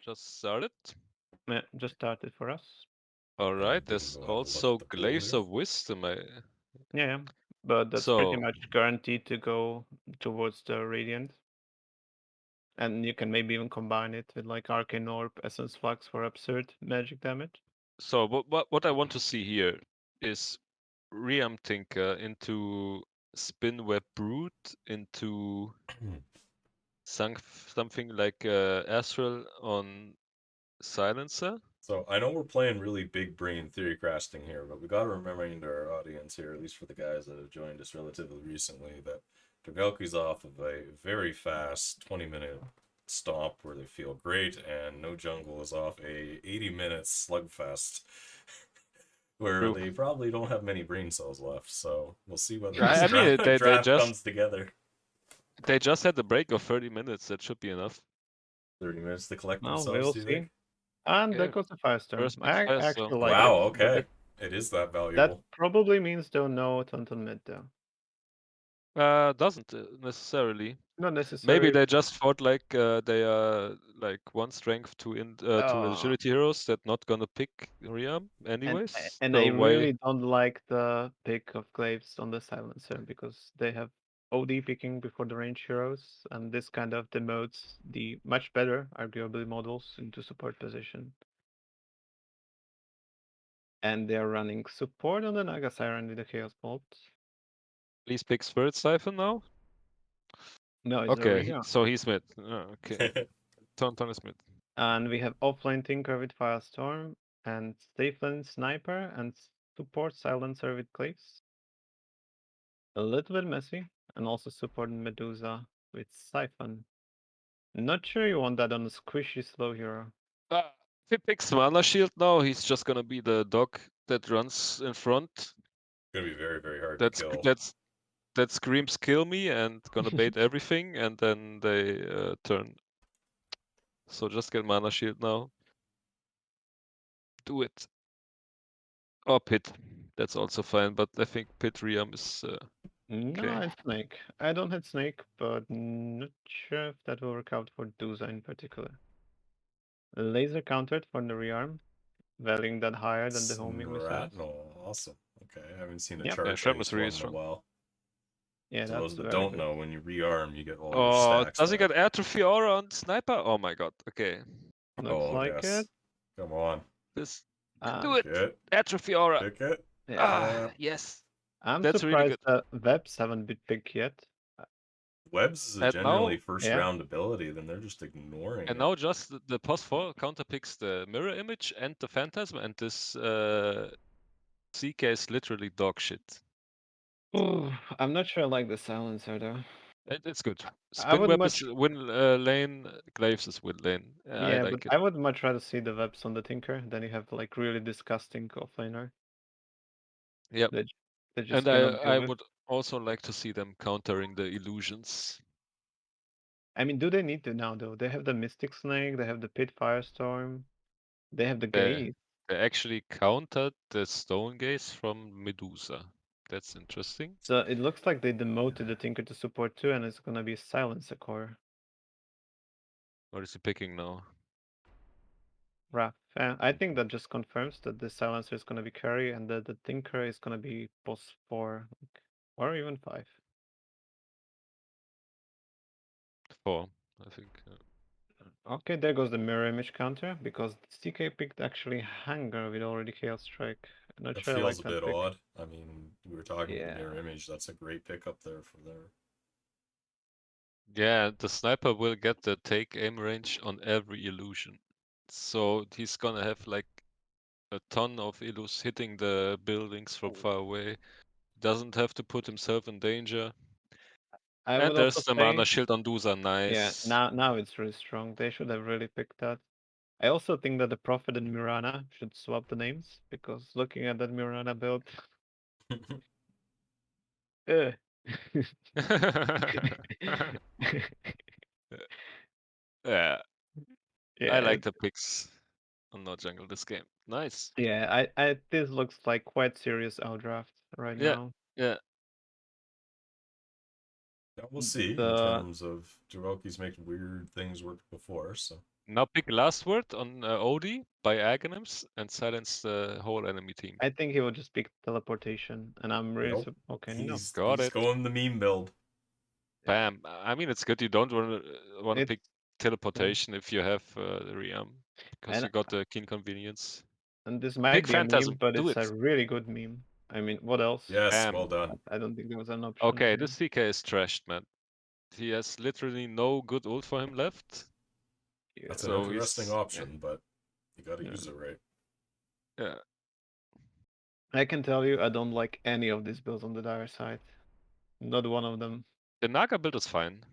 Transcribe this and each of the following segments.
just started. Yeah, just started for us. All right, We can there's go have a look also at the pool Glaives here. of Wisdom. Yeah, but that's pretty So, much guaranteed to go towards the Radiant. And you can maybe even combine it with like Arcane Orb, Essence Flux for absurd magic damage. so what I want to see here is Riam Tinker into Spinweb Brute into something like Astral on Silencer. So I know we're playing really big brain theory crafting here, but we got to remind our audience here, at least for the guys that have joined us relatively recently, that Drugalki's off of a very fast 20-minute stomp where they feel great, and No Jungle is off a 80-minute slugfest where True. they probably don't have many brain cells left. So we'll see whether this I mean, they draft just comes together. had a break of 30 minutes. That should be enough. 30 minutes to collect Well, themselves, we'll do you see. think? And there Yeah, goes the Firestorm. first picks I fast. So actually like Wow, it, but okay. It is that that valuable. probably means they'll know it until mid though. doesn't necessarily. Not Maybe necessary. they just thought like they are like one strength to Oh, agility heroes that not gonna pick Riam and anyways. and I So why? really don't like the pick of Glaives on the Silencer because they have OD picking before the range heroes, and this kind of demotes the much better, arguably, models into support position. And they are running support on the Naga Siren with the Chaos Bolt. Please pick Spirit Siphon now. No, it's Okay, already on. so he's mid. Okay, Ton is mid. And we have offlane Tinker with Firestorm, and Staplen Sniper, and support Silencer with Glaives. A little bit messy, and also support Medusa with Siphon. Not sure you want that on a squishy slow hero. If he picks Mana Shield now, he's just gonna be the dog that runs in front. Gonna be very, very hard to That's kill. that's that screams kill me and gonna bait everything, and then they turn. So just get Mana Shield now. Do it. Or Pit. That's also fine, but I think Pit Riam is No, okay. it's Snake. I don't hit Snake, but not sure if that will work out for Duza in particular. Laser countered for the rearm, valuing that higher than the homing missiles. No, awesome. Okay, I haven't seen a Yep. Yeah, charge Shem is based really one in a strong. while. Yeah, To those that's that very don't good. know, when you rearm, you get all your Oh, stacks does he back. get Atrophy Aura on Sniper? Oh my god. Okay. Looks Oh, like yes. it. Come on. This Uh, do Pick it. it. Atrophy Aura. Pick it. yeah. Yeah. Yes. I'm That's really surprised good. that Webs haven't been picked yet. Uh, Webs is a And generally now first Yeah. round ability, then they're just ignoring and it. now just the pos 4 counter picks the mirror image and the phantasm, and this CK is literally dog shit. Ooh, I'm not sure I like the silencer though. It's good. I Spin would web is much, win lane, Glaives is win lane. I yeah, but like it. I would much rather see the Webs on the Tinker than you have like really disgusting offlaner Yep. that they And just cannot deal I with. would also like to see them countering the illusions. I mean, do they need to now though? They have the Mystic Snake, they have the Pit Firestorm, they have the They Gaze. they actually countered the stone gaze from Medusa. That's interesting. So it looks like they demoted the Tinker to support too, and it's gonna be Silencer core. What is he picking now? Wrath. I think that just confirms that the Silencer is gonna be carry and that the Tinker is gonna be boss 4 like, or even 5. 4, I think. Okay, there goes the mirror image counter because CK picked actually Hanger with already Chaos Strike. Not That sure I feels like a that bit pick. odd. I mean, we were talking about the Yeah. mirror image. That's a great pickup there for there. Yeah, the sniper will get the take aim range on every illusion. So he's gonna have like a ton of illus hitting the buildings from far away. Doesn't have to put himself in danger. I And would also there's the mana say, shield on Dusa, yeah, nice. now it's really strong. They should have really picked that. I also think that the Prophet and Mirana should swap the names because looking at that Mirana build, eh. Yeah, I yeah, like the picks on No Jungle this game. Nice. yeah. I this looks like quite serious outdraft right Yeah, now. yeah. Yeah, we'll see in The terms of Drugalki's making weird things work before, so. Now pick last word on Odie by Aghanims and silence the whole enemy team. I think he will just pick teleportation, and I'm really Nope. okay. No, Got He's it. going the meme build. Bam. I mean, it's good you don't want to pick it's teleportation if you have the Ream, because and you got the keen convenience. and this might Pick be a Phantasm. meme, but Do it's it. a really good meme. I mean, what else? Yes, well Bam. done. I don't think there was an option. Okay, To... this CK is trashed, man. He has literally no good ult for him left. Yeah. That's an So interesting he's option, but you gotta Yeah. use it right. yeah. I can tell you, I don't like any of these builds on the dire side. Not one of them. The Naga build is fine.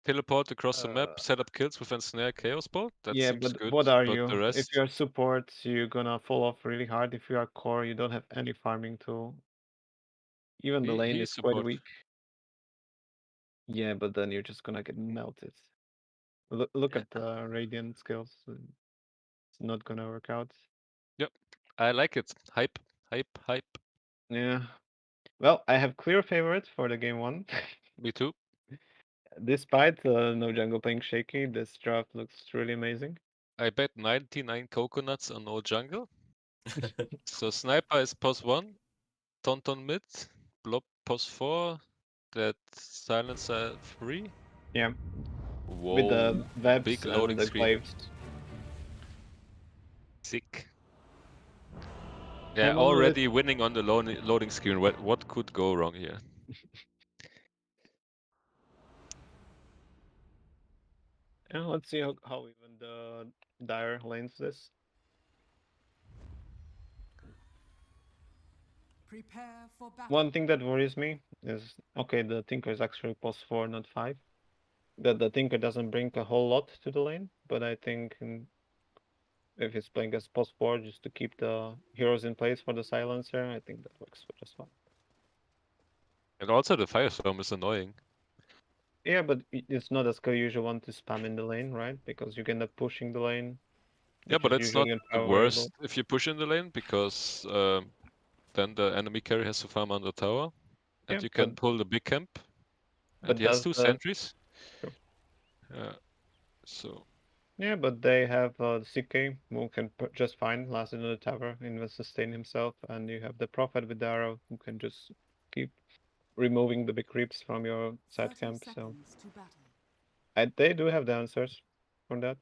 Teleport across the map, Uh, set up kills with Ensnare Chaos Bolt. That yeah, seems but good. what are But you? the If rest, you're support, you're gonna fall off really hard. If you are core, you don't have any farming tool. Even the lane he's is quite support. weak. Yeah, but then you're just gonna get melted. Look Yeah. at the Radiant skills. It's not gonna work out. Yep. I like it. Hype, hype, hype. Yeah. Well, I have clear favorite for the game one. Me too. Despite No Jungle playing shaky, this draft looks really amazing. I bet 99 coconuts on No Jungle. So Sniper is pos 1, Tonton mid, Blob pos 4, that Silencer 3. Yeah, with Whoa. the webs Big and loading the screen. glaives. Sick. Yeah, I'm a little bit. already winning on the loading screen. What could go wrong here? Yeah, let's see how even the Dire lanes this. Prepare for battle. One thing that worries me is okay, the Tinker is actually post 4, not 5. That the Tinker doesn't bring a whole lot to the lane, but I think if he's playing as post 4 just to keep the heroes in place for the silencer, I think that works just fine. And also the Firestorm is annoying. Yeah, but it's not a skill usual one to spam in the lane, right? Because you end up pushing the lane, Yeah, which but is it's not usually on the power variable. worst if you push in the lane, because then the enemy carry has to farm under tower, and Yeah, you can pull the big camp, and but he has does 2 the sentries. True. So Yeah, but they have the CK who can just fine last in the tower, invest sustain himself, and you have the Prophet with the arrow who can just keep removing the big creeps from your side 30 camp. So seconds to battle. they do have the answers for that.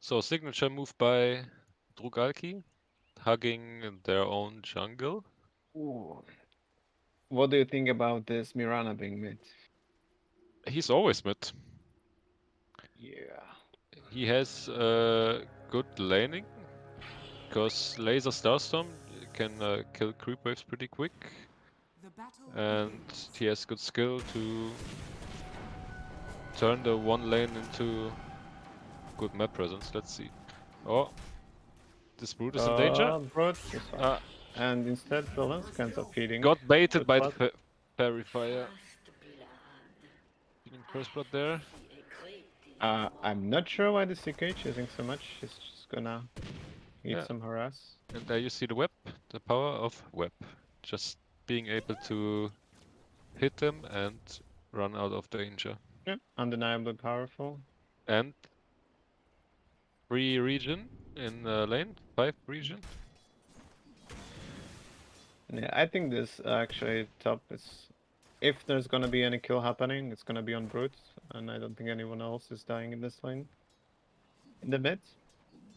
so signature move by Drugalki, hugging their own jungle. Ooh. What do you think about this Mirana being mid? He's always mid. Yeah. He has good laning, because Laser Starstorm can kill creep waves pretty quick, The battle and begins. he has good skill to turn the one lane into good map presence. Let's see. Oh, this brute is in danger. Broad is fine. Uh, And instead the lens ends up feeding got baited first by the blood. fairy fire. Feeding first blood there. I'm not sure why the CK chasing so much. He's just gonna eat Yeah, some harass. and there you see the web, the power of web. Just being able to hit them and run out of danger. Yeah, undeniably powerful. And free region in lane, 5 region. Yeah, I think this actually top is. If there's gonna be any kill happening, it's gonna be on Brute, and I don't think anyone else is dying in this lane. In the mid,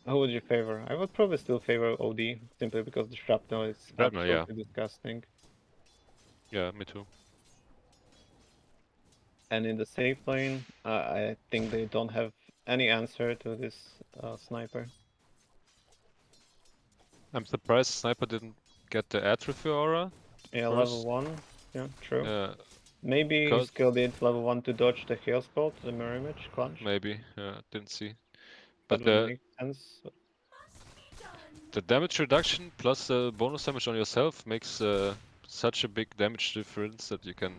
who would you favor? I would probably still favor OD, simply because the shrapnel is Shrapnel, yeah. absolutely disgusting. Yeah, me too. And in the safe lane, I think they don't have any answer to this sniper. I'm surprised Sniper didn't get the atrophy aura Yeah, level first. 1. Yeah, true. Yeah, Maybe he cause skilled it level 1 to dodge the heal spell to the mirror image clutch. maybe, didn't see. That But would make sense. the damage reduction plus the bonus damage on yourself makes such a big damage difference that you can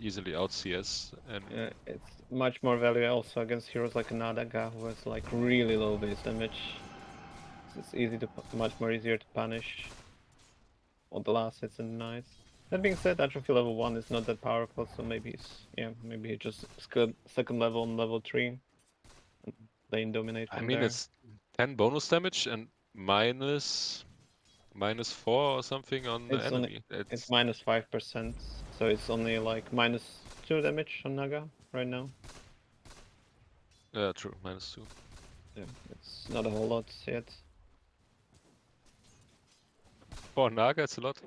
easily out CS. And It's much more value also against heroes like Nadaga, who has like really low base damage. It's easy to much more easier to punish all the last hits and knights. That being said, atrophy level 1 is not that powerful, so maybe maybe he just skilled second level and level 3. And lane dominate I from mean, there. it's 10 bonus damage and minus 4 or something on the It's enemy. it's minus 5%, so it's only like minus 2 damage on Naga right now. Yeah, true, minus 2. Yeah, it's not a whole lot yet. For Naga, it's a lot.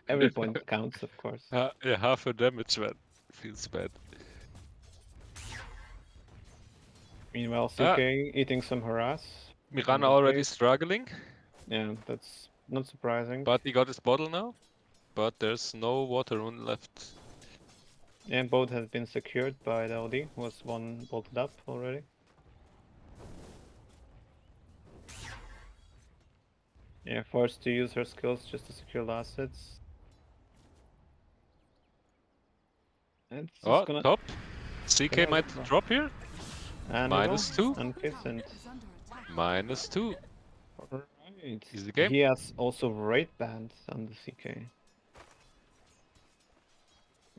Every point counts, of course. Yeah, half a damage, man. Feels bad. Meanwhile, Ah, CK eating some harass. Mirana in already base. struggling, Yeah, that's not surprising. but he got his bottle now. But there's no water rune left. Yeah, both have been secured by the LD. Was one bolted up already. Yeah, forced to use her skills just to secure the assets. And it's just Oh, gonna top. CK gonna might live. drop here. And Minus 2. and Fissant. Is under attack. Minus 2. Right. Easy game. He has also raid banned on the CK.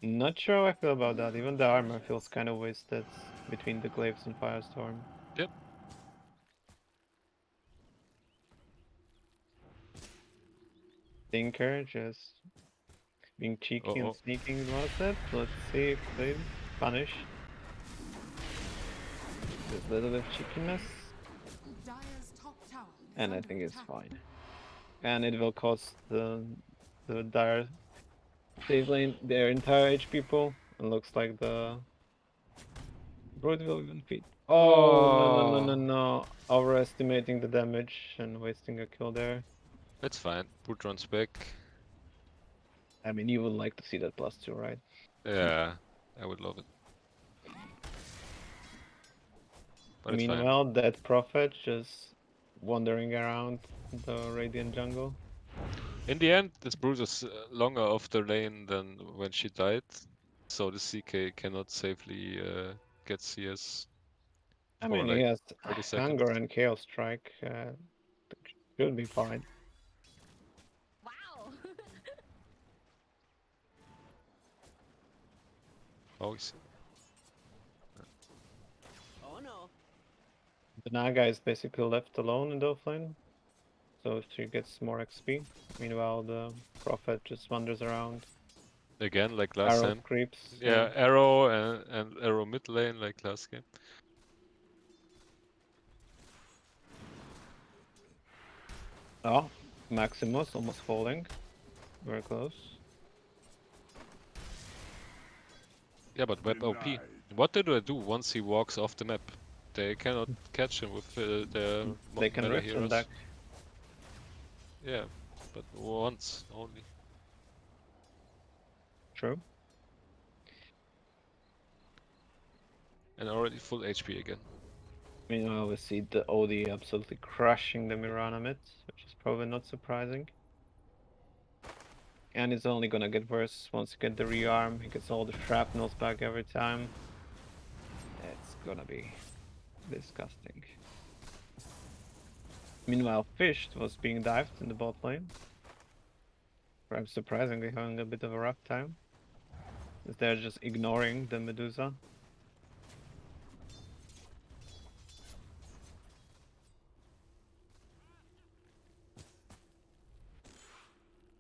Not sure how I feel about that. Even the armor feels kind of wasted between the glaives and firestorm. Yep. Tinker just being cheeky and Uh-oh. sneaking was it. Let's see if they punish. Just a little bit of cheekiness. Dire's top tower is And I under think it's attack. fine. And it will cost the dire save lane their entire HP pool. It looks like the Brood will even feed. Oh no. Overestimating the damage and wasting a kill there. It's fine. Boot runs back. I mean, you would like to see that +2, right? Yeah, I would love it. But it's fine. Meanwhile, that Prophet just wandering around the Radiant jungle. In the end, this Bruce is longer off the lane than when she died. So the CK cannot safely get CS I for mean, he like has 30 seconds. Hunger and Chaos Strike. Should be fine. Wow. Oh, he's... Oh no. The Naga is basically left alone in the offlane, so she gets more XP. Meanwhile, the Prophet just wanders around. Again, like last Arrow time. creeps. Yeah, arrow and arrow mid lane like last game. Oh, Maximus almost falling. Very close. Yeah, but web OP. What do they do once he walks off the map? They cannot catch him with their They can meta rift heroes. and deck. Yeah, but once only. True. And already full HP again. Meanwhile, we see the OD absolutely crushing the Mirana mid, which is probably not surprising. And it's only gonna get worse once you get the rearm. He gets all the shrapnels back every time. It's gonna be disgusting. Meanwhile, Fish was being dived in the bot lane. Perhaps surprisingly having a bit of a rough time. As they're just ignoring the Medusa.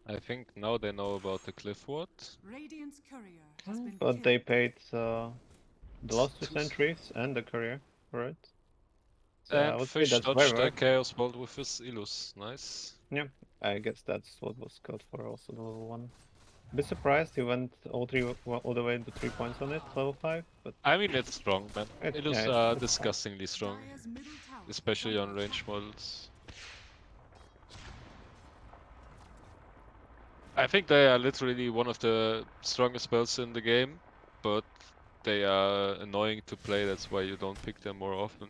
I think now they know about the cliff ward. Radiant's courier has been But killed. they paid the last 2 Two- sentries and the courier for it. So I And would say Fish that's dodged very the Chaos Bolt with his Illus. Nice. Yeah, I guess that's what was called for also the level 1. A bit surprised he went all the way to 3 points on it, level 5, but I mean, it's strong, man. Illus yeah, are it's fine. disgustingly strong, Dire's middle tower is especially under on range attack. models. I think they are literally one of the strongest spells in the game, but they are annoying to play, that's why you don't pick them more often.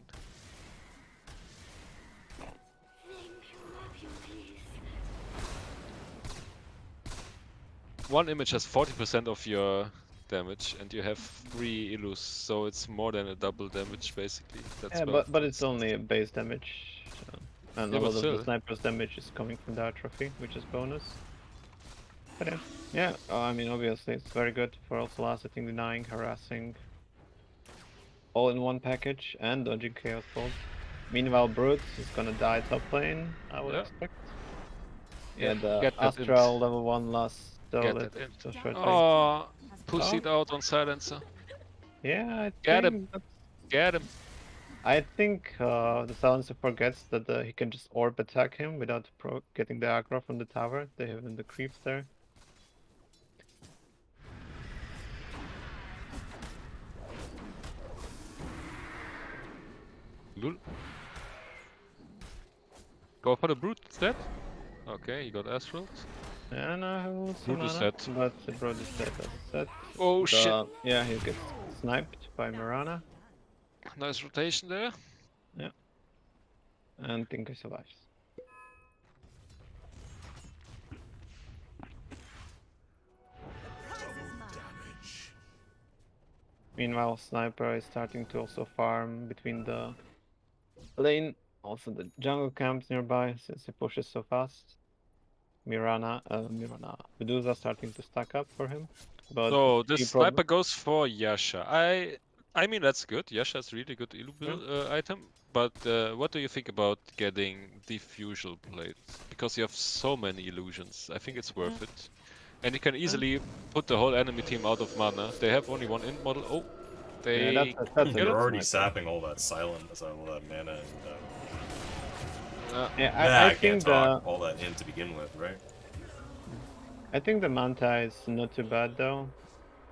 One image has 40% of your damage, and you have 3 Illus, so it's more than a double damage basically. That Yeah, spell. but it's only a base damage, and Yeah, a but lot of the still. sniper's damage is coming from the atrophy, which is bonus. But yeah, I mean, obviously it's very good for also last hitting, denying, harassing, all in one package, and dodging chaos bolt. Meanwhile, Brute is gonna die top lane, I would Yeah, expect. yeah. Yeah, the Get that int. Astral level 1 last Get solid that int. so shortly. Oh, Has been pussied Oh, out on silencer. yeah, I Get him. think that's. Get him. I think the Silencer forgets that he can just orb attack him without getting the aggro from the tower. They have the creeps there. Lul. Go for the brute instead. Okay, he got Astrals. And I have some Brute is mana, dead. but the Broad is dead as I said. Oh shit. Yeah, he gets sniped by Mirana. Nice rotation there. Yeah, and Tinker survives. Meanwhile, Sniper is starting to also farm between the lane, also the jungle camps nearby since he pushes so fast. Medusa starting to stack up for him, but So this he probably. sniper goes for Yasha. I mean that's good. Yasha is really good elu item. But what do you think about getting diffusal plates? Because you have so many illusions. I think it's worth it. And you can easily put the whole enemy team out of mana. They have only one int model. Oh, Yeah, they that's a get They're good it. already sniper. sapping all that silence, all that mana, and Yeah, nah, I I can't think talk. the All that in to begin with, right? Manta is not too bad though.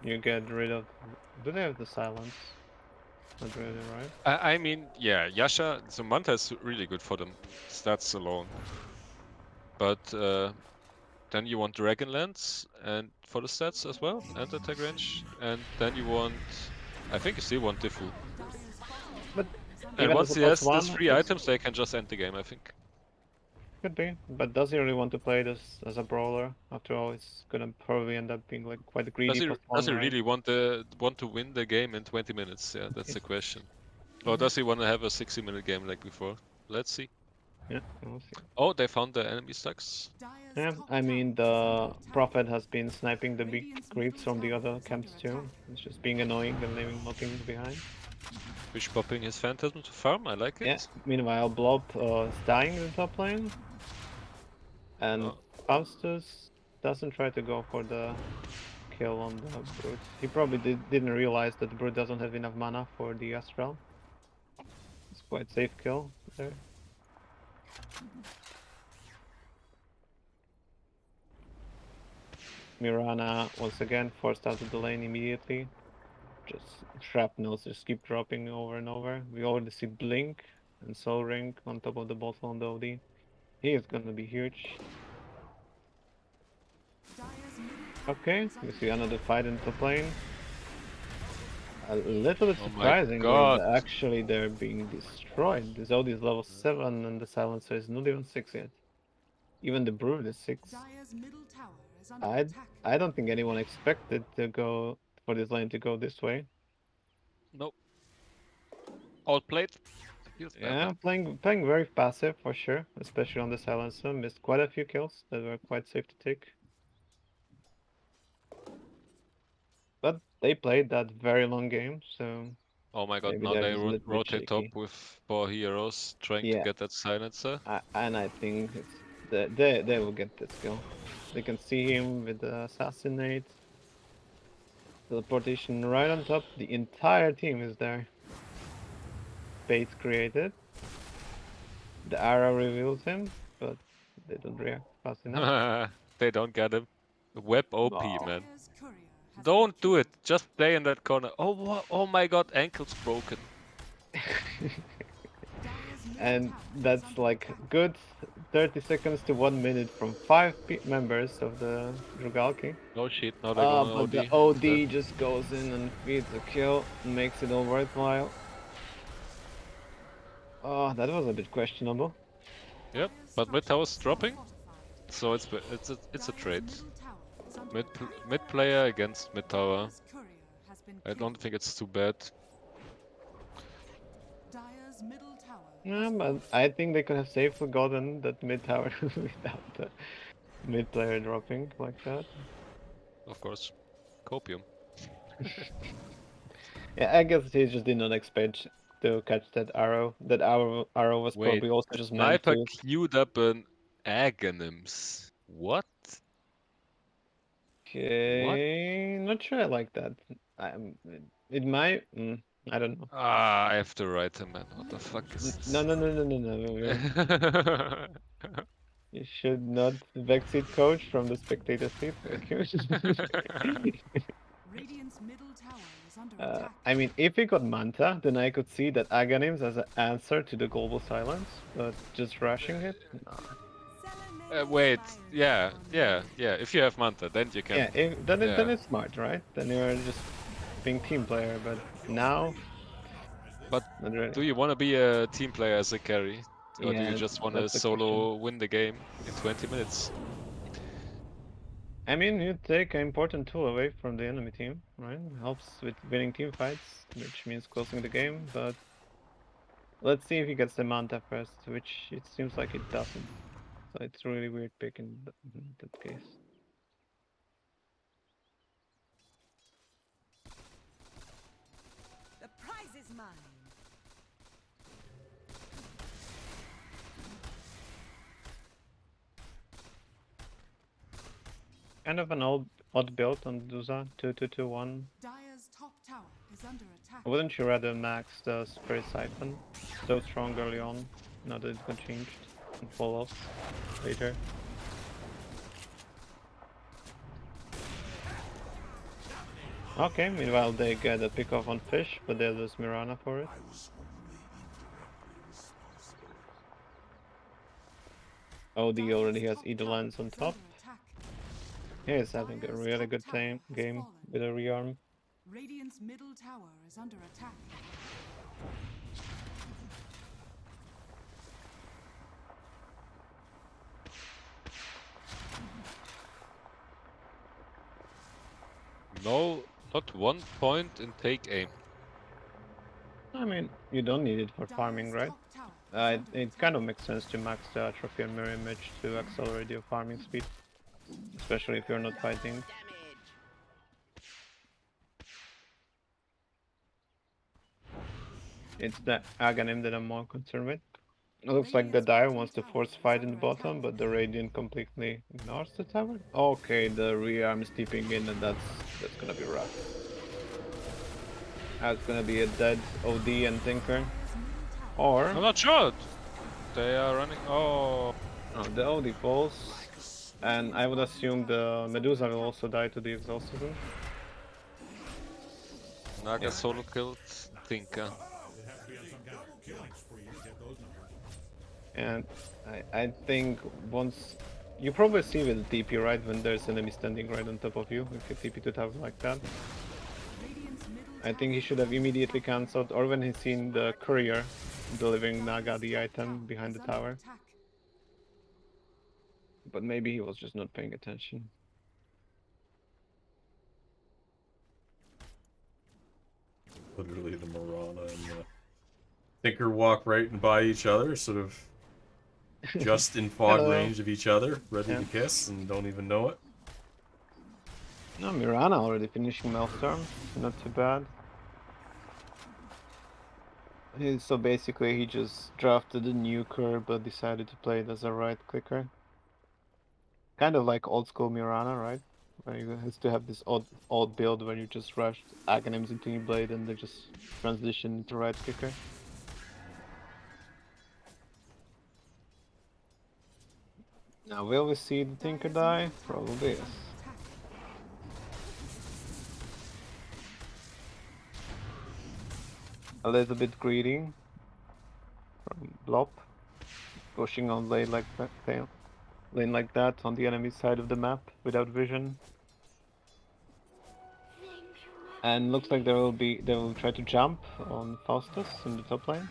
You get rid of. Do they have the silence? Not really, right? I mean, yeah, Yasha, so Manta is really good for them stats alone. But then you want Dragonlance and for the stats as well, and attack range. And then you want, I think you still want Diffu. But And even as once a he plus has these one, three it's items, they can just end the game, I think. could be. But does he really want to play this as a brawler? After all, it's gonna probably end up being like quite a greedy plus Does one, he right? really want to win the game in 20 minutes? Yeah, that's the question. Or Mhm. does he want to have a 60-minute game like before? Let's see. Yeah, we'll see. Oh, they found the enemy stacks. Yeah, I mean the Prophet has been sniping the big creeps from the other camps too. It's just being annoying and leaving nothing behind. Fish popping his phantasm to farm. I like Yeah. it. Meanwhile, Blob is dying in the top lane, and Oh, Faustus doesn't try to go for the kill on the Brute. He probably didn't realize that the Brute doesn't have enough mana for the Astral. It's quite safe kill there. Mirana once again forced out of the lane immediately. Just shrapnels just keep dropping over and over. We already see Blink and Soul Ring on top of the bottle on the OD. He is gonna be huge. Okay, we see another fight in top lane. A little bit oh my surprisingly, god. actually they're being destroyed. This OD is level 7 and the Silencer is not even 6 yet. Even the Brood is 6. Dire's middle tower is under I attack. I don't think anyone expected to go for this lane to go this way. Nope. Outplayed. Feels bad, Yeah, man. playing very passive for sure, especially on the Silencer. Missed quite a few kills that were quite safe to take. But they played that very long game, so Oh my god, maybe now they're they just a little bit rotate top shaky. with 4 heroes trying to Yeah, get that silencer. and I think it's they will get this kill. They can see him with the assassinate, teleportation right on top. The entire team is there. Bait created. The arrow reveals him, but they don't react fast enough. They don't get him. Web OP, Oh. man. Dire's courier has been Don't do it. killed. Just play in that corner. Oh my god, ankle's broken. Dire's middle And tower is that's under like attack. good 30 seconds to 1 minute from 5 members of the Drugalki. No shit, now they're going But the OD instead. OD just goes in and feeds a kill and makes it all worthwhile. Oh, that was a bit questionable. Yep, Dire's but mid tower's structures are dropping, fortified. so it's a Dire's trade. middle tower is under Mid attack. mid player against mid tower. Dire's courier has been I don't killed. think it's too bad. Dire's Yeah, has but fallen. I think they could have safely gotten that mid tower without the Mid player dropping like that. Of course. Copium. Yeah, I guess he just did not expect to catch that arrow. That arrow was Wait, probably also just meant Sniper to. queued up an Aghanims. What? What? Okay, not sure I like that. It might. I don't know. Ah, I have to write him, man. What the fuck is No, this? no, no, no, no, no. You should not backseat coach from the spectator seat. Thank you. Radiant's middle tower is under attack. I mean, if he got Manta, then I could see that Aghanims as an answer to the global silence, but just rushing it? Nah. Wait, yeah. If you have Manta, then you can. Yeah, then Yeah. it's smart, right? Then you're just being team player, but now, But not really. do you want to be a team player as a carry? Or do you Yeah, just want to that's the question. solo win the game in 20 minutes? I mean, you take an important tool away from the enemy team, right? Helps with winning team fights, which means closing the game, but let's see if he gets the Manta first, which it seems like it doesn't. So it's a really weird pick in that case. The prize is mine. Kind of an odd build on Duza, 2-2-2-1. Dire's top tower is under attack. Wouldn't you rather max the Spirit Siphon? So strong early on, now that it got changed and fall off later. Okay, meanwhile they get a pick off on Fish, but they lose Mirana for it. OD already has either lands on top. He is having a really good game with a rearm. Radiant's middle tower is under attack. No, not one point in take aim. I mean, you don't need it for farming, right? It kind of makes sense to max the atrophy and mirror image to accelerate your farming speed, especially if you're not fighting. It's the Aghanim that I'm more concerned with. It looks like the Dire wants to force fight in the bottom, but the Radiant completely ignores the tower. Okay, the rearm is steeping in, and that's gonna be rough. That's gonna be a dead OD and Tinker. Or I'm not sure. They are running. Oh. the OD falls, and I would assume the Medusa will also die to the exhaustion. Naga solo killed Tinka. And I think once you probably see with the TP, right, when there's enemy standing right on top of you, if you TP to tower like that. I think he should have immediately cancelled, or when he's seen the courier delivering Naga the item behind the tower. But maybe he was just not paying attention. Literally, the Mirana and the Tinker walk right and by each other, sort of just in fog Hello. range of each other, ready Yeah. to kiss, and don't even know it. No, Mirana already finishing Maelstrom, not too bad. So basically he just drafted a nuker but decided to play it as a right clicker. Kind of like old school Mirana, right? Where you has to have this odd build where you just rush Aghanims into your blade and they just transition into right clicker. Now will we see the Tinker die? Probably yes. A little bit greedy from Blop, pushing on lane like that on the enemy side of the map without vision. And looks like they will try to jump on Faustus in the top lane.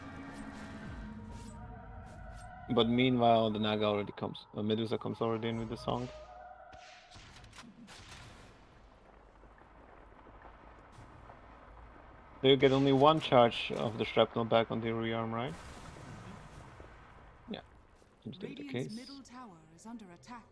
But meanwhile the Naga already comes, Medusa comes already in with the song. So you get only one charge of the shrapnel back on the rearm, right? Yeah, seems to be the case. Middle tower is under attack.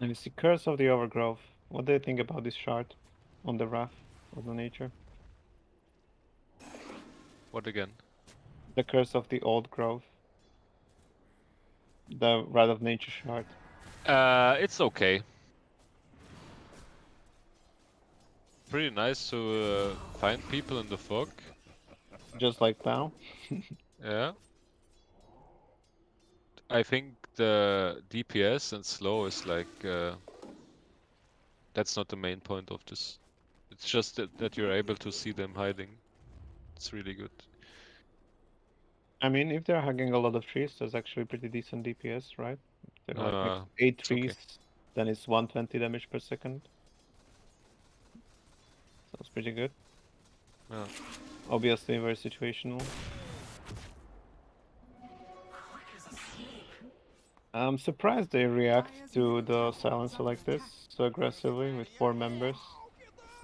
And we see Curse of the Overgrowth. What do you think about this shard on the Wrath of the Nature? What again? The Curse of the Old Growth. The Wrath of Nature shard. It's okay. Pretty nice to find people in the fog. Just like now. Yeah. I think the DPS and slow is like that's not the main point of this. It's just that you're able to see them hiding. It's really good. I mean, if they're hugging a lot of trees, that's actually pretty decent DPS, right? If they're like next to 8 It's okay. trees, then it's 120 damage per second. Sounds pretty good. Yeah. Obviously very situational. I'm surprised they react to the silencer like this so aggressively with 4 members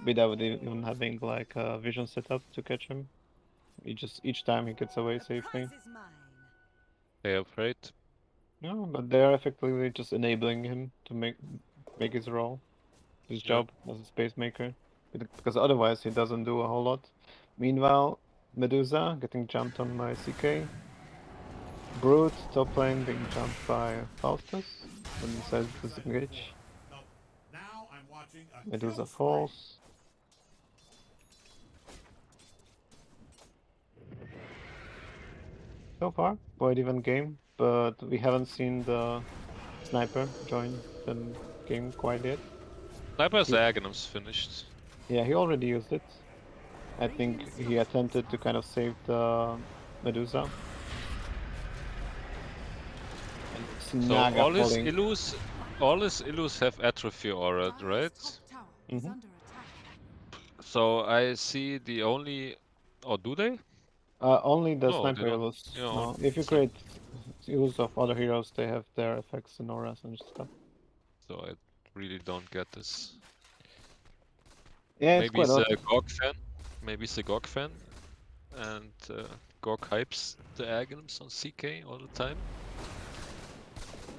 without even having like a vision set up to catch him. He just each time he gets away safely. They are afraid. No, but they are effectively just enabling him to make his role, his Yeah. job as a space maker, because otherwise he doesn't do a whole lot. Meanwhile, Medusa getting jumped on by CK. Brute top lane being jumped by Faustus when he decides to disengage. Medusa falls. So far, quite even game, but we haven't seen the sniper join the game quite yet. Sniper's He, Aghanim's finished. yeah, he already used it. I think he attempted to kind of save the Medusa. And it's So Naga all his falling. illus have atrophy aura, right? Mhm. So I see the only, or do they? Only the No, they sniper don't. heroes. Yeah, No, if you sniper. create use of other heroes, they have their effects and auras and stuff. So I really don't get this. Yeah, it's Maybe quite he's a odd. GOG fan. Maybe he's a GOG fan, and GOG hypes the Aghanims on CK all the time.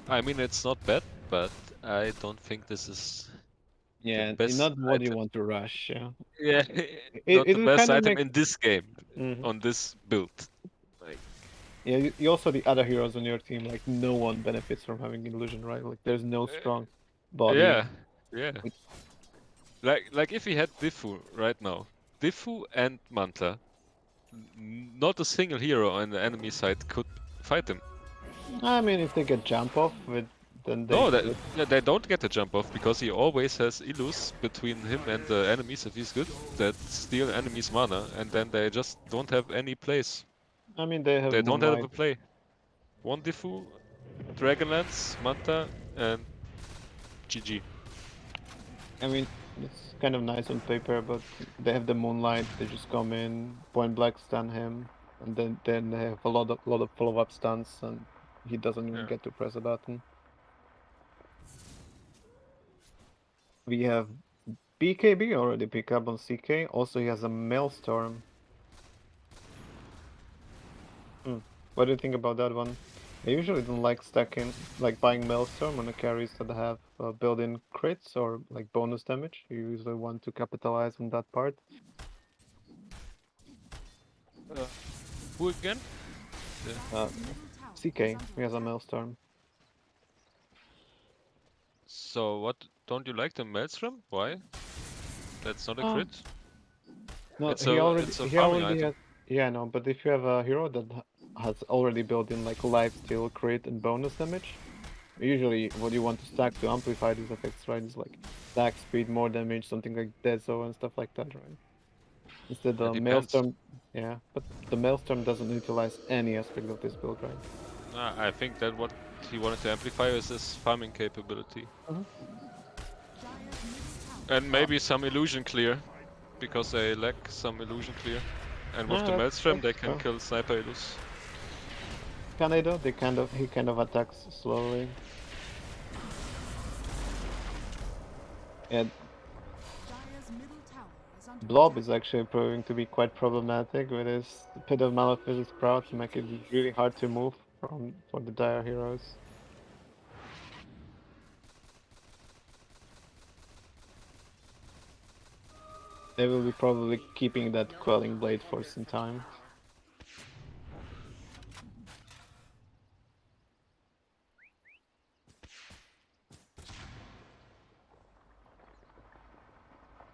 I mean, it's not bad, but I don't think this is the Yeah, best not what you item. want to rush. Yeah, Yeah, it not it the will best kind of item make. in this game, Mhm. on this build. Like, Yeah, you also the other heroes on your team. Like no one benefits from having illusion, right? Like there's no strong body. yeah, yeah. Like if he had Diffu right now, Diffu and Manta, not a single hero on the enemy side could fight him. I mean, if they get jump off with, then they No, could. they don't get a jump off because he always has Illus between him and the enemies if he's good that steal enemies' mana, and then they just don't have any place. I mean, they have They don't have Moonlight. a play. One Diffu, Dragonlance, Manta, and GG. I mean, it's kind of nice on paper, but they have the Moonlight. They just come in, point blank stun him, and then they have a lot of follow-up stuns, and he doesn't even Yeah. get to press a button. We have BKB already pick up on CK. Also, he has a Maelstrom. What do you think about that one? I usually don't like stacking, like buying Maelstrom on the carries that have built-in crits or like bonus damage. You usually want to capitalize on that part. Who again? Uh, CK, he has a Maelstrom. So what? Don't you like the Maelstrom? Why? That's not a Oh, crit. no, It's a he farming already item. has. Yeah, no, but if you have a hero that has already built in like lifesteal, crit, and bonus damage, usually what you want to stack to amplify these effects, right, is like attack speed, more damage, something like Dezo and stuff like that, right? Instead, It the depends. Maelstrom, yeah, but the Maelstrom doesn't utilize any aspect of this build, right? I think that what he wanted to amplify is his farming capability. And Uh, maybe some illusion clear, because they lack some illusion clear. And with yeah, the Maelstrom, they that's can kill Sniper Illus. Canada. He kind of attacks slowly. And Blob is actually proving to be quite problematic with his Pit of Maleficent Sprout to make it really hard to move for the Dire heroes. They will be probably keeping that quelling blade for some time.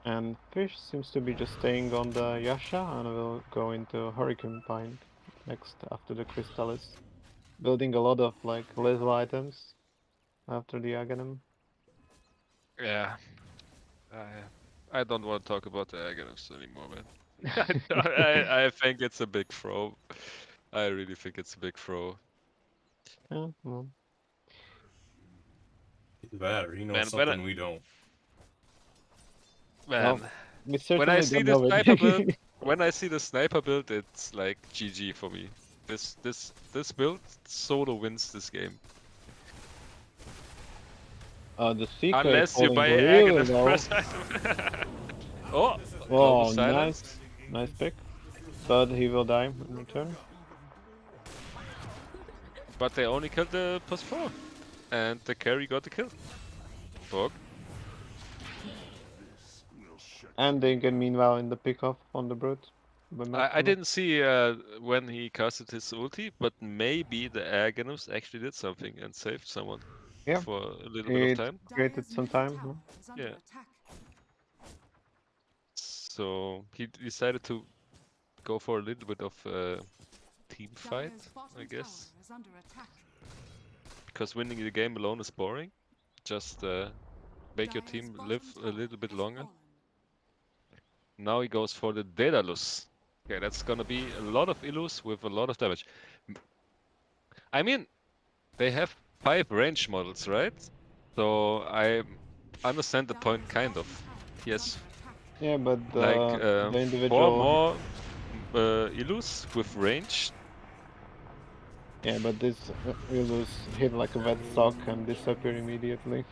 And Fish seems to be just staying on the Yasha and will go into Hurricane Bind next after the Crystallis. Building a lot of like little items after the Aghanim. Yeah. I don't want to talk about the Aghanim's anymore, man. I think it's a big throw. I really think it's a big throw. Yeah, well, Either that or he knows Man, something we don't. well, man, we when I certainly see don't the know sniper build, it. when I see the sniper build, it's like GG for me. This build solo wins this game. The CK is Unless you falling buy really Aghanim low. first item. Oh, Oh, almost silence. nice pick. But he will die in return. But they only killed the +4. And the carry got the kill. Bog. And they get meanwhile in the pickoff on the brute. I didn't see when he casted his ulti, but maybe the Aghanims actually did something and saved someone Yeah, for a little bit of it time. created Dire's some middle time. tower is under Yeah. attack. So he decided to go for a little bit of team fight, Dire's bottom I tower guess. is under attack. Because winning the game alone is boring. Just make your Dire's team bottom live a tower little bit has longer. fallen. Now he goes for the Daedalus. Okay, that's gonna be a lot of Illus with a lot of damage. I mean, they have 5 range models, right? So I understand the point, Dire's kind bottom of. tower is Yes, under attack. Yeah, but like the 4 individual. more Illus with range. Yeah, but this will lose hit like a wet sock and disappear immediately.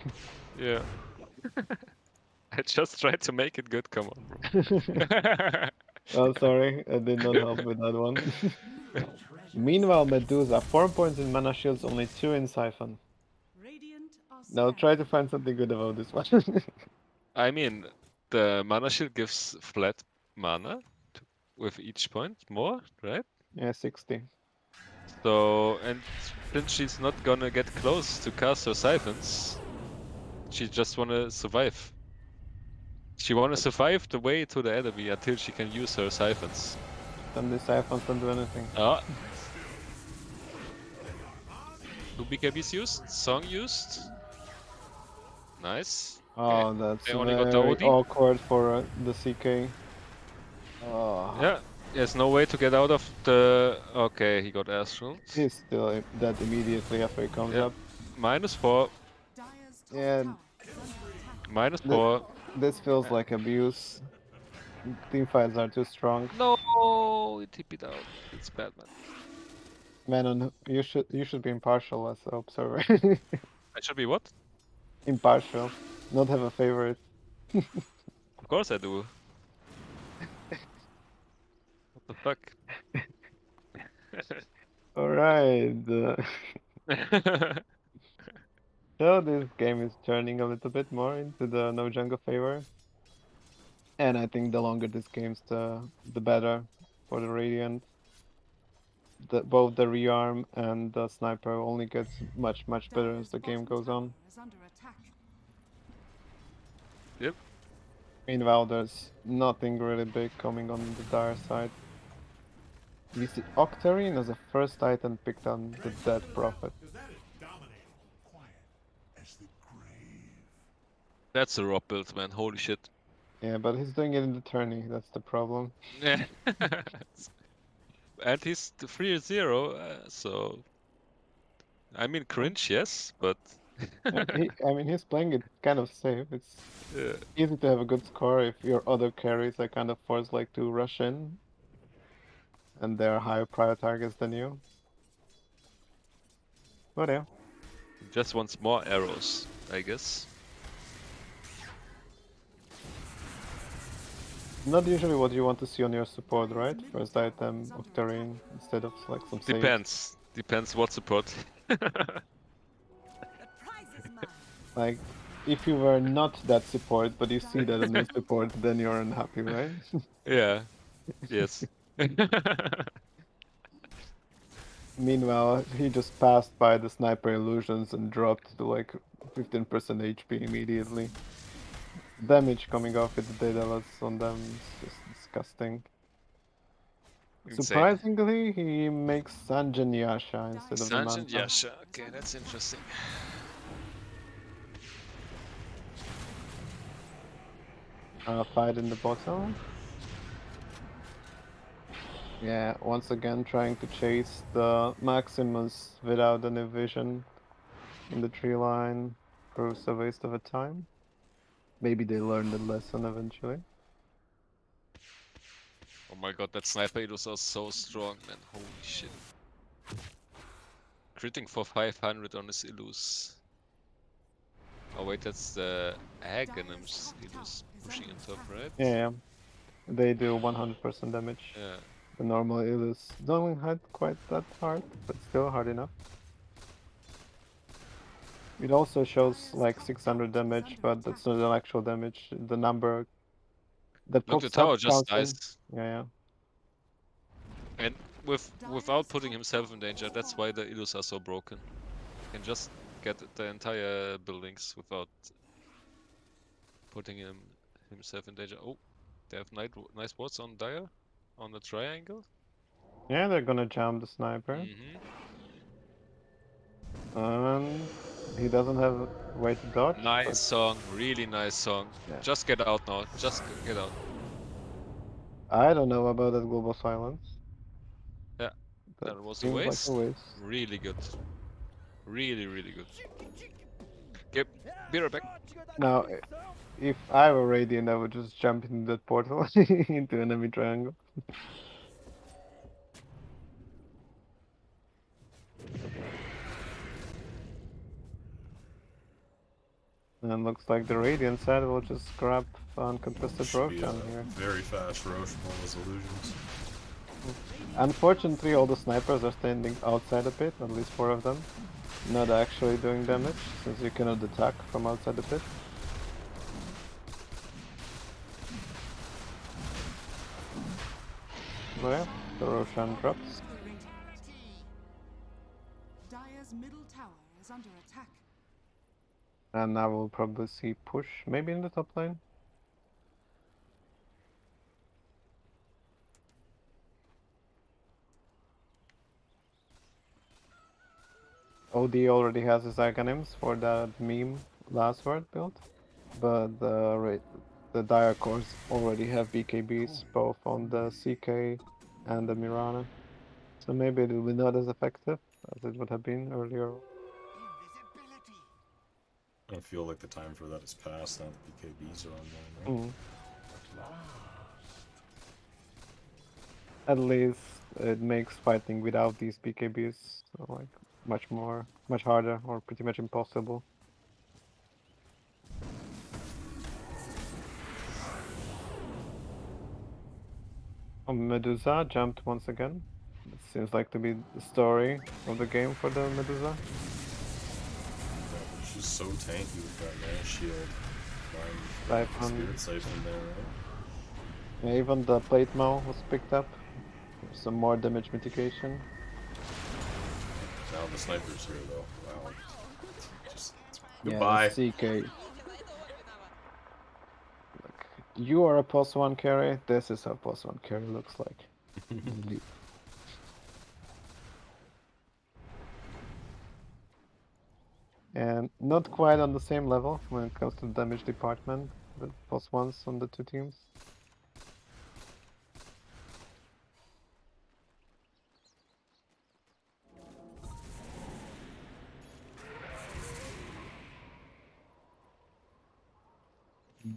Yeah. I just tried to make it good, come on, bro. Oh, sorry, I did not help with that one. Meanwhile, Medusa, 4 points in mana shields, only 2 in Siphon. Radiant are Now scanning. try to find something good about this one. I mean, the mana shield gives flat mana with each point more, right? Yeah, 60. So, and since she's not gonna get close to cast her siphons, she just wanna survive. She wanna survive the way to the enemy until she can use her siphons. Then the Siphons don't do anything. Ah. 2 BKBs used, Song used. Nice. Okay. Oh, that's They only got the very OD. awkward for the CK. Oh, Yeah, there's no way to get out of the... Okay, he got Astral. he's still dead immediately after he comes Yeah. up. -4, Dire's top Yeah, tower is under attack. -4. this feels like abuse. Team fights are too strong. No, it TP'd out. It's bad, man. Manon, you should be impartial as an observer. I should be what? Impartial, not have a favorite. Of course I do. What the fuck? All right. So this game is turning a little bit more into the No Jungle favor, and I think the longer this game's, the better for the Radiant. Both the rearm and the sniper only gets much better as Dire's the game bottom goes tower on. is under attack. Yep. Meanwhile, there's nothing really big coming on the Dire side. We see Octarine as a first item picked on the Dead Prophet. That's a raw build, man. Holy shit. Yeah, but he's doing it in the tourney, that's the problem. Yeah. And he's the 3-0, so... I mean, cringe, yes, but... Yeah, I mean, he's playing it kind of safe. It's Yeah. easy to have a good score if your other carries are kind of forced like to rush in. And they're higher prior targets than you. But yeah. Just wants more arrows, I guess. Not usually what you want to see on your support, right? First item of terrain instead of like some sage. Depends. Depends what support. Like, if you were not that support, but you see that a new support, then you're unhappy, right? Yeah. Yes. Meanwhile, he just passed by the sniper illusions and dropped to like 15% HP immediately. Damage coming off with the Daedalus on them is just disgusting. Insane. Surprisingly, he makes Sanjan Yasha instead of the Sanjin Manta. Yasha. Okay, that's interesting. Fight in the bottom. Yeah, once again trying to chase the Maximus without any vision in the tree line proves a waste of a time. Maybe they learned the lesson eventually. Oh my god, that sniper heroes are so strong, man. Holy shit. Critting for 500 on his Illus. Oh wait, that's the Aghanim's Illus pushing on top, right? Yeah, they do 100% damage. Yeah. The normal Illus don't hit quite that hard, but still hard enough. It also shows like 600 damage, but that's not an actual damage. The number that Look, the pops up tower just counts in. dies. Yeah. And without putting himself in danger, that's why the Illus are so broken. Can just get the entire buildings without putting himself in danger. Oh, they have nice wards on Dire, on the triangle. Yeah, they're gonna jump the sniper. Mm-hmm. And he doesn't have a way to dodge. Nice But song, really nice song. yeah. Just get out now, just get out. I don't know about that global silence. Yeah, That that was a seems like waste. a waste. Really good. Really, really good. Okay, be right back. Now, if I were Radiant, I would just jump into that portal into enemy triangle. And looks like the Radiant side will just grab uncontested Should be a Roshan here. very fast Roche from all those illusions. Unfortunately, all the snipers are standing outside the pit, at least 4 of them. Not actually doing damage, since you cannot attack from outside the pit. Oh yeah, the Roshan drops. Dire's middle tower is under attack. And now we'll probably see push, maybe in the top lane. OD already has his Aghanims for that meme last word build, but the Dire cores already have BKBs both on the CK and the Mirana. So maybe it will be not as effective as it would have been earlier. I feel like the time for that is past now that BKBs are online, right? At least it makes fighting without these BKBs like much harder or pretty much impossible. Medusa jumped once again. It seems like to be the story of the game for the Medusa. Yeah, she's so tanky with that mana shield. Siphon. Spirit Siphon there, right? Yeah, even the plate maul was picked up. Some more damage mitigation. Now the sniper's here though. Wow. Just Yeah, goodbye. CK. Look, you are a +1 carry. This is how +1 carry looks like. Leave. And not quite on the same level when it comes to the damage department. The +1s on the 2 teams.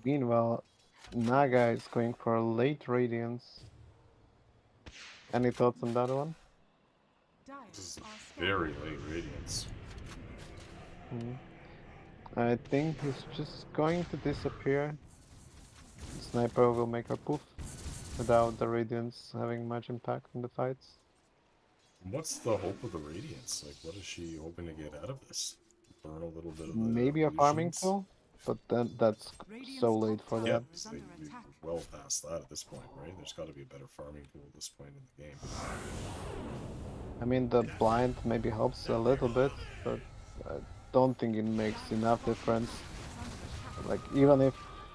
Meanwhile, Naga is going for late Radiance. Any thoughts on that one? This is very late Radiance. I think he's just going to disappear. The sniper will make a poof without the Radiance having much impact in the fights. What's the hope of the Radiance? Like, what is she hoping to get out of this? Burn a little bit of the Maybe a farming illusions? tool? but then that's so late for Yeah, that. is under we're attack. well past that at this point, right? There's got to be a better farming pool at this point in the game. I mean, the blind maybe helps a little bit, but I don't think it makes enough difference. Like, even if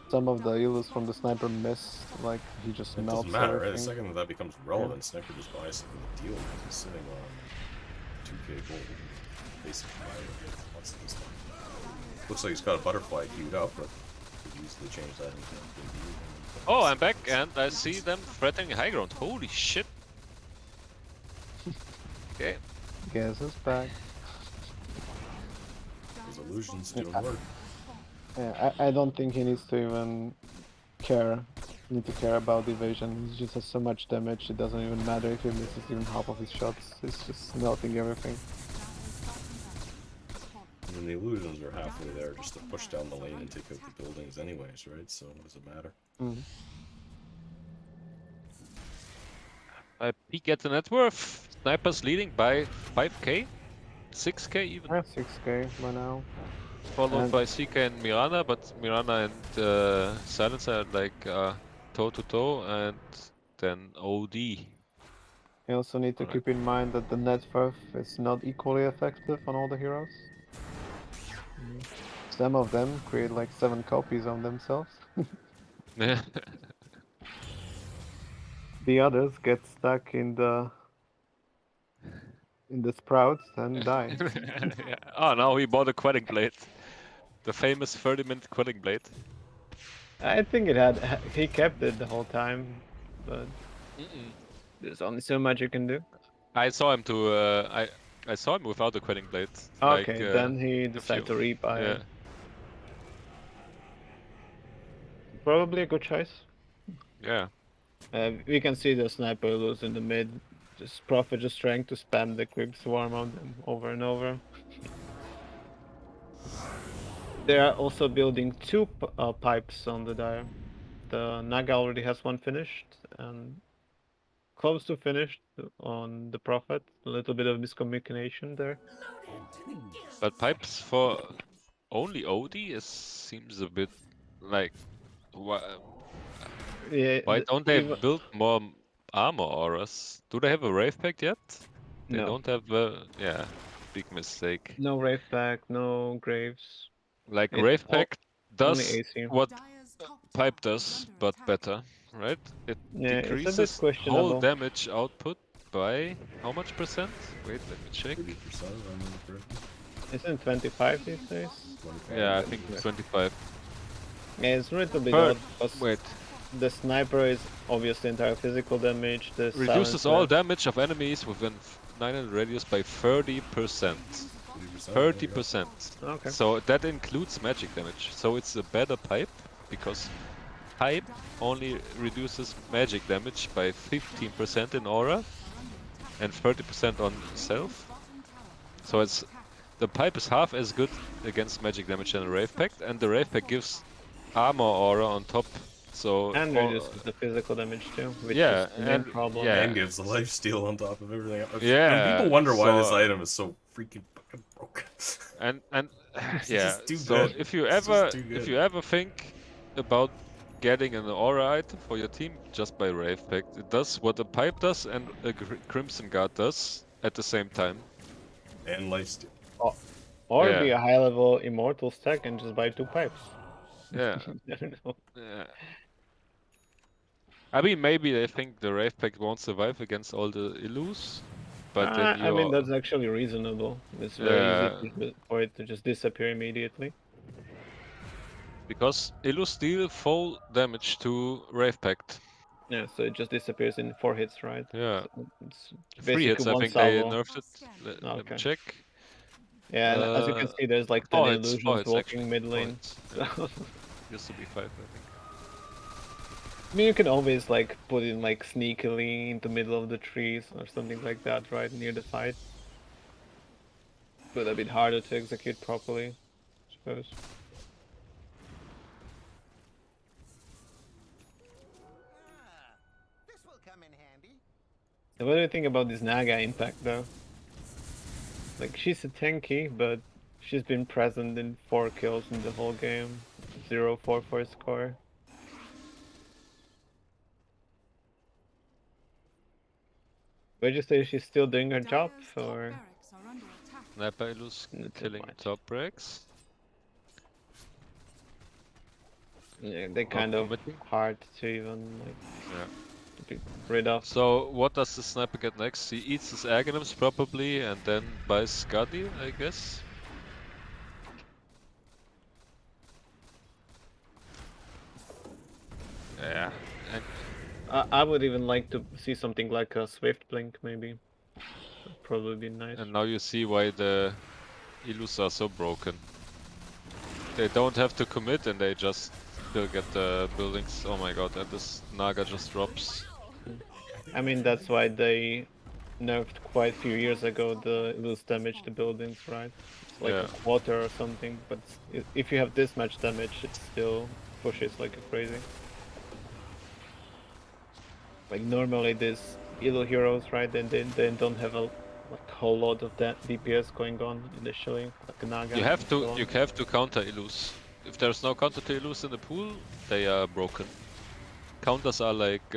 some of the illus from the sniper miss, like, he just It doesn't melts matter, right? The everything. second that becomes relevant, Sniper just buys something to deal with. He's sitting on 2k gold. Basically, what's this one? Looks like he's got a butterfly queued up, but could easily change that into a BB. Oh, I'm back and I see them threatening high ground. Holy shit. Okay. Guess it's back. Those illusions doing work. Yeah, I don't think he needs to even need to care about evasion. He just has so much damage, it doesn't even matter if he misses even half of his shots. It's just melting everything. And then the illusions are halfway there just to push down the lane and take out the buildings anyways, right? So what does it matter? Mm. I peek at the net worth. Snipers leading by 5k, 6k even. 6k by now. Followed And by CK and Mirana, but Mirana and Silencer are like toe to toe, and then OD. you also need to Alright. keep in mind that the net nerf is not equally effective on all the heroes. Some of them create like 7 copies on themselves. Yeah. The others get stuck in the sprouts and die. Yeah. Oh, now he bought a quelling blade. The famous 30-minute quelling blade. I think he kept it the whole time, but there's only so much you can do. I saw him I saw him without the quelling blade. Like Okay, then he a few. decided to rebuy Yeah. it. Probably a good choice. Yeah. We can see the sniper lose in the mid. Just Prophet just trying to spam the quick swarm on them over and over. They are also building 2 pipes on the dire. The Naga already has one finished and close to finished on the Prophet. A little bit of miscommunication there. But pipes for only OD seems a bit like Yeah, why don't they even build more armor auras? Do they have a Wraith Pact yet? They no, don't have yeah, big mistake. no Wraith Pack, no Graves. Like It's Wraith Pact only does AC. what Dire's top tower Pipe is does, under but attack. better, right? It Yeah, it's a bit decreases whole questionable. damage output by how much percent? Wait, let me check. 30%, if I remember correctly. Isn't it 25 these days? 25, Yeah, I think Yeah. 25. Yeah, it's a little bit Per odd because wait, the sniper is obviously entire physical damage. The reduces silencer, all damage of enemies within 900 radius by 30%. 30%, there you go. 30%. Okay. So that includes magic damage. So it's a better pipe because pipe only reduces magic damage by 15% in aura and 30% on self. So it's the pipe is half as good against magic damage than a Wraith Pact, and the Wraith Pact gives armor aura on top. So And reduces the physical damage too, which yeah, is the main and problem. yeah, And gives the life steal on top of everything else. Yeah, And people wonder why this so- item is so freaking fucking broken. and It's yeah. just too So good. if you It's just ever too if good. you ever think about getting an aura item for your team, just buy Wraith Pact. It does what a pipe does and a Crimson Guard does at the same time. And lifesteal. Or Yeah. be a high level immortal stack and just buy 2 pipes. Yeah. I don't know. Yeah. I mean, maybe they think the Wraith Pact won't survive against all the Illus, but then I mean, you're that's actually reasonable. It's very easy for it to just disappear immediately. because Illus deal full damage to Wraith Pact. Yeah, so it just disappears in 4 hits, right? Yeah. So it's 3 basically hits, I one think they salvo. nerfed it. Let me Okay. check. Yeah, and as you can see, there's like 10 4 illusions hits actually. walking mid 4 lane. hits. So Yeah. Used to be 5, I think. I mean, you can always like put in like sneakily in the middle of the trees or something like that, right near the fight. But a bit harder to execute properly, I suppose. This will come in handy. So what do you think about this Naga impact though? Like she's a tanky, but She's been present in 4 kills in the whole game. 0-4 for score. Would you say she's still doing her job, Dire's top or barracks are under attack. Sniper Illus not that killing much? top breaks. Yeah, they're Not kind of committing. hard to even like Yeah. to be rid of. So what does the sniper get next? He eats his Aghanims probably and then buys Scuddy, I guess. Yeah. And I would even like to see something like a Swift Blink, maybe. Would probably be nice. now you see why the Illus are so broken. They don't have to commit and they just still get the buildings. Oh my god, and this Naga just drops. I mean, that's why they nerfed quite a few years ago the lose damage to buildings, right? It's like Yeah. a quarter or something, but if you have this much damage, it still pushes like a crazy. Like normally these elo heroes, right? They don't have a like whole lot of that DPS going on initially, like a Naga. You have and to so on. you have to counter Illus. If there's no counter to Illus in the pool, they are broken. Counters are like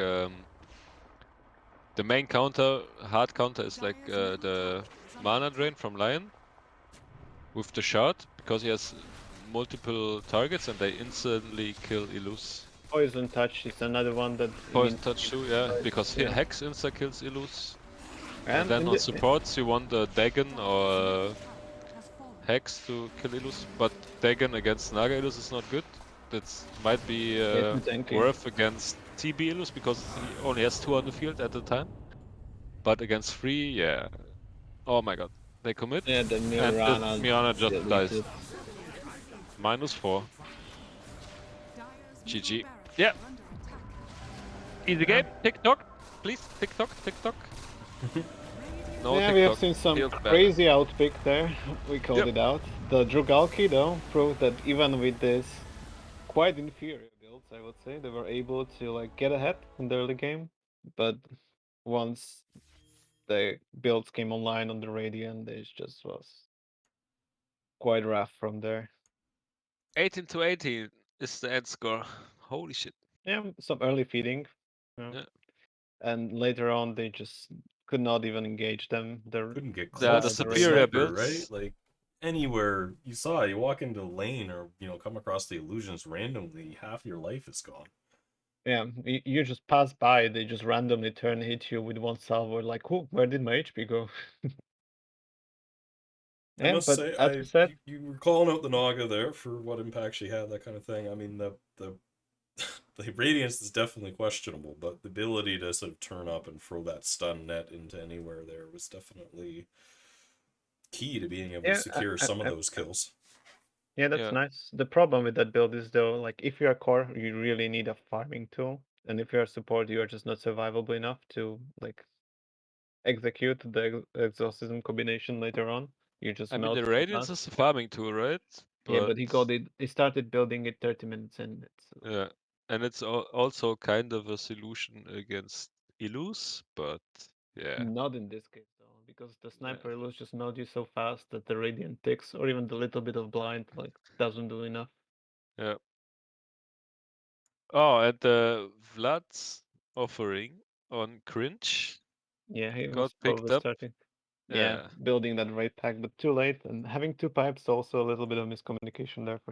the main counter, hard counter is like the mana drain from Lion with the shard because he has multiple targets and they instantly kill Illus. Poison touch is another one that Poison touch too, yeah, right, because yeah. Hex insta kills Illus. And And then in on the supports you want the Dagon or Hex to kill Illus, but Dagon against Naga Illus is not good. That might be it's tanky. worth against TB Illus because he only has 2 on the field at the time. But against 3, yeah. Oh my god. They commit Yeah, the and Mirana Mirana just deletes dies. it. -4. Dire's GG. middle barracks Yeah. are under attack. Easy game. TikTok. Please. TikTok. TikTok. No Yeah, TikTok. we have seen some Feels bad. crazy outpick there. We called Yep. it out. The Drugalki though proved that even with this quite inferior builds, I would say, they were able to like get ahead in the early game. But once the builds came online on the Radiant, it just was quite rough from there. 18-18 is the end score. Holy shit. Yeah, some early feeding. Yeah. And later on they just could not even engage them. Couldn't get The close to the superior sniper, builds. right? Like anywhere you saw, you walk into lane or come across the illusions randomly, half your life is gone. Yeah, you just pass by, they just randomly turn hit you with one salvo, like, oh, where did my HP go? I Yeah, must but say, as we said, you were calling out the Naga there for what impact she had, that kind of thing. I mean, the the radiance is definitely questionable, but the ability to sort of turn up and throw that stun net into anywhere there was definitely key to being able to yeah, secure some of those kills. yeah, that's Yeah. nice. The problem with that build is though, like, if you're a core, you really need a farming tool, and if you're a support, you are just not survivable enough to like execute the exorcism combination later on. You just I mean, melt the so Radiance fast. is a farming tool, right? Yeah, But but he got it. He started building it 30 minutes in. yeah, and it's also kind of a solution against Illus, but yeah. Not in this case though, because the Yeah. sniper will just melt you so fast that the radiant ticks, or even the little bit of blind like doesn't do enough. Yeah. Oh, and the Vlad's offering on Cringe Yeah, he got was picked probably up. starting. Yeah, Yeah. building that raid pack, but too late, and having 2 pipes also a little bit of miscommunication there for